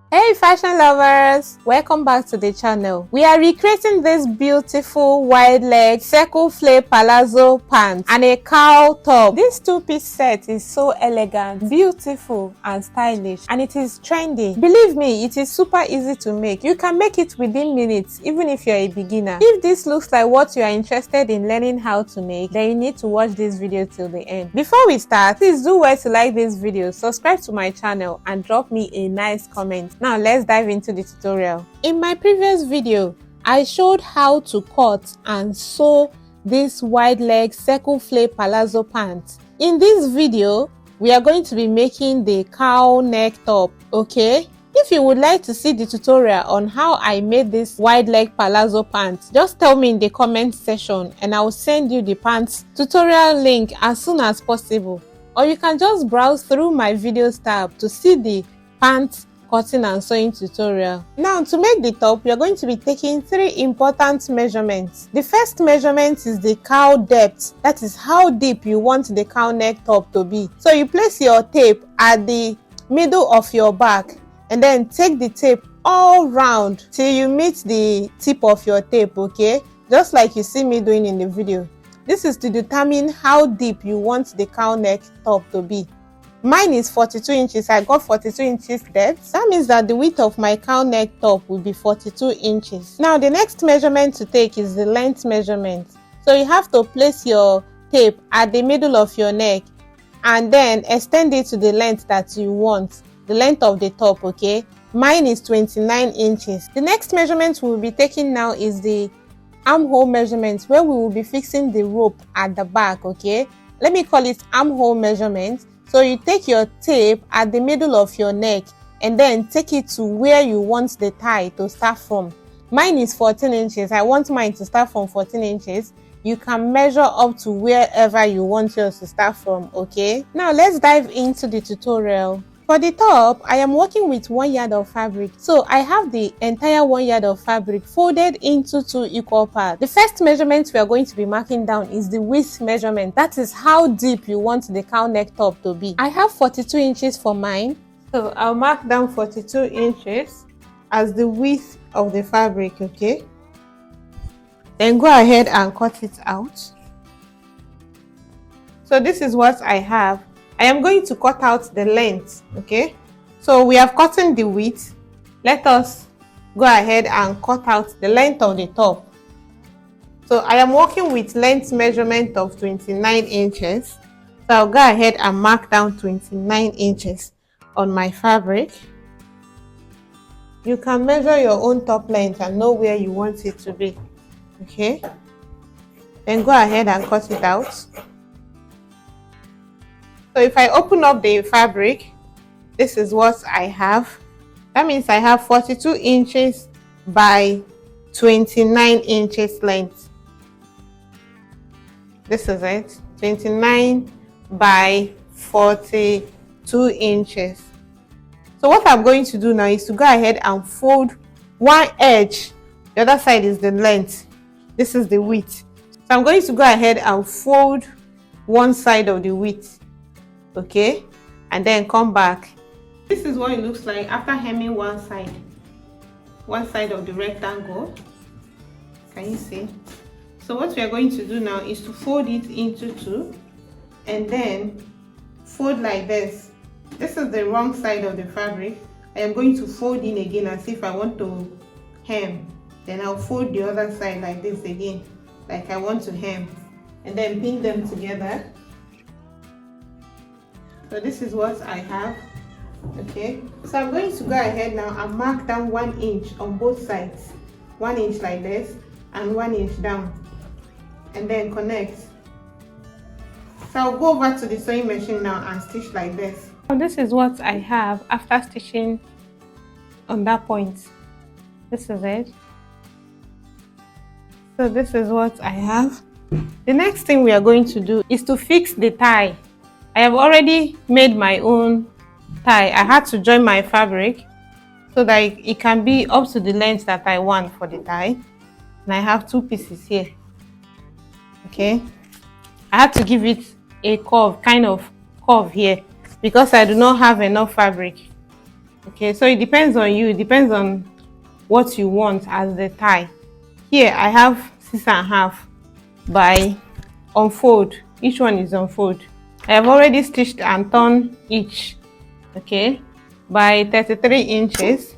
Hey fashion lovers, welcome back to the channel. We are recreating this beautiful wide leg circle flare palazzo pants and a cowl top. This two-piece set is so elegant, beautiful and stylish, and it is trendy. Believe me, it is super easy to make. You can make it within minutes even if you're a beginner. If this looks like what you are interested in learning how to make, then you need to watch this video till the end. Before we start, please do well to like this video, subscribe to my channel and drop me a nice comment. Now let's dive into the tutorial. In my previous video, I showed how to cut and sew this wide leg circle flare palazzo pants. In this video, we are going to be making the cowl neck top, okay? If you would like to see the tutorial on how I made this wide leg palazzo pants, just tell me in the comment section and I will send you the pants tutorial link as soon as possible. Or you can just browse through my videos tab to see the pants cutting and sewing tutorial. Now to make the top, we are going to be taking 3 important measurements. The first measurement is the cowl depth. That is how deep you want the cowl neck top to be. So you place your tape at the middle of your back and then take the tape all round till you meet the tip of your tape, okay? Just like you see me doing in the video. This is to determine how deep you want the cowl neck top to be. Mine is 42 inches. I got 42 inches depth. That means that the width of my cowl neck top will be 42 inches. Now the next measurement to take is the length measurement. So you have to place your tape at the middle of your neck and then extend it to the length that you want. The length of the top, okay? Mine is 29 inches. The next measurement we will be taking now is the armhole measurement, where we will be fixing the rope at the back, okay? Let me call it armhole measurement. So you take your tape at the middle of your neck and then take it to where you want the tie to start from. Mine is 14 inches. I want mine to start from 14 inches. You can measure up to wherever you want yours to start from, okay? Now let's dive into the tutorial. For the top, I am working with 1 yard of fabric. So I have the entire 1 yard of fabric folded into 2 equal parts. The first measurement we are going to be marking down is the width measurement. That is how deep you want the cowl neck top to be. I have 42 inches for mine. So I'll mark down 42 inches as the width of the fabric, okay? Then go ahead and cut it out. So this is what I have. I am going to cut out the length, okay? So we have gotten the width. Let us go ahead and cut out the length of the top. So I am working with length measurement of 29 inches. So I'll go ahead and mark down 29 inches on my fabric. You can measure your own top length and know where you want it to be, okay? Then go ahead and cut it out. So if I open up the fabric, this is what I have. That means I have 42 inches by 29 inches length. This is it, 29 by 42 inches. So what I'm going to do now is to go ahead and fold one edge. The other side is the length. This is the width. So I'm going to go ahead and fold one side of the width. Okay, and then come back. This is what it looks like after hemming one side of the rectangle. Can you see? So what we are going to do now is to fold it into 2 and then fold like this. This is the wrong side of the fabric. I am going to fold in again as if I want to hem. Then I'll fold the other side like this again, like I want to hem, and then pin them together. So this is what I have, okay? So I'm going to go ahead now and mark down 1 inch on both sides. 1 inch like this and 1 inch down. And then connect. So I'll go over to the sewing machine now and stitch like this. So this is what I have after stitching on that point. This is it. So this is what I have. The next thing we are going to do is to fix the tie. I have already made my own tie. I had to join my fabric so that it can be up to the length that I want for the tie. And I have 2 pieces here. Okay. I had to give it a curve, kind of curve here, because I do not have enough fabric. Okay, so it depends on you. It depends on what you want as the tie. Here I have 6.5 by unfold. Each one is unfold. I have already stitched and torn each, okay, by 33 inches.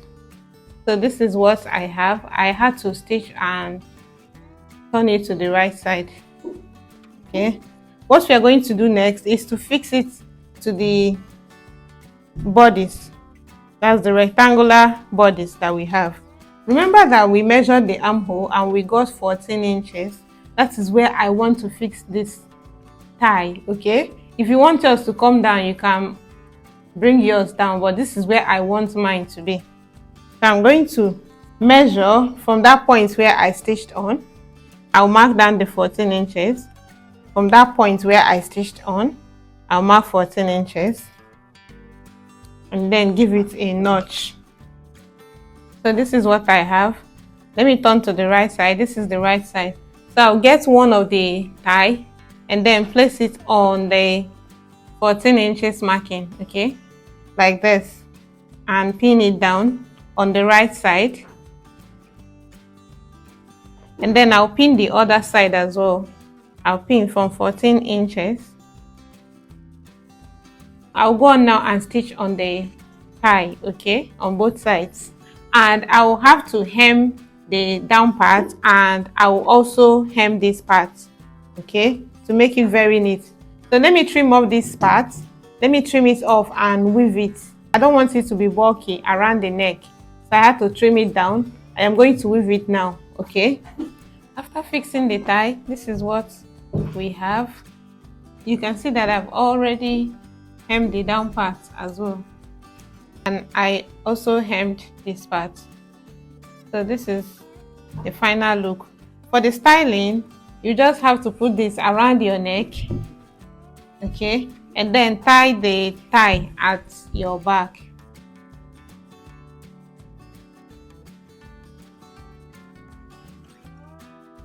So this is what I have. I had to stitch and turn it to the right side. Okay, what we are going to do next is to fix it to the bodies. That's the rectangular bodies that we have. Remember that we measured the armhole and we got 14 inches. That is where I want to fix this tie. Okay, if you want yours to come down, you can bring yours down, but this is where I want mine to be. So I'm going to measure from that point where I stitched on. I'll mark down the 14 inches. From that point where I stitched on, I'll mark 14 inches and then give it a notch. So this is what I have. Let me turn to the right side. This is the right side. So I'll get one of the tie and then place it on the 14 inches marking, okay, like this, and pin it down on the right side. And then I'll pin the other side as well. I'll pin from 14 inches. I'll go on now and stitch on the tie, okay, on both sides. And I will have to hem the down part, and I will also hem this part, okay, to make it very neat. So let me trim off this part. Let me trim it off and weave it. I don't want it to be bulky around the neck, so I have to trim it down. I am going to weave it now, okay. After fixing the tie, this is what we have. You can see that I've already hemmed the down part as well, and I also hemmed this part. So this is the final look. For the styling, you just have to put this around your neck, okay, and then tie the tie at your back.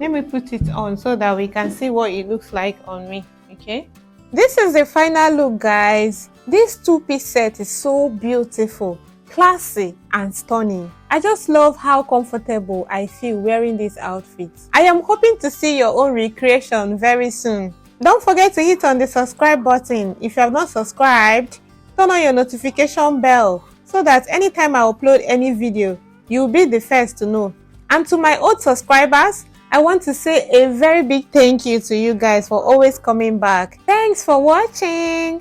Let me put it on so that we can see what it looks like on me, okay. This is the final look, guys. This two-piece set is so beautiful, classy and stunning. I just love how comfortable I feel wearing this outfit. I am hoping to see your own recreation very soon. Don't forget to hit on the subscribe button. If you have not subscribed, turn on your notification bell so that anytime I upload any video, you'll be the first to know. And to my old subscribers, I want to say a very big thank you to you guys for always coming back. Thanks for watching.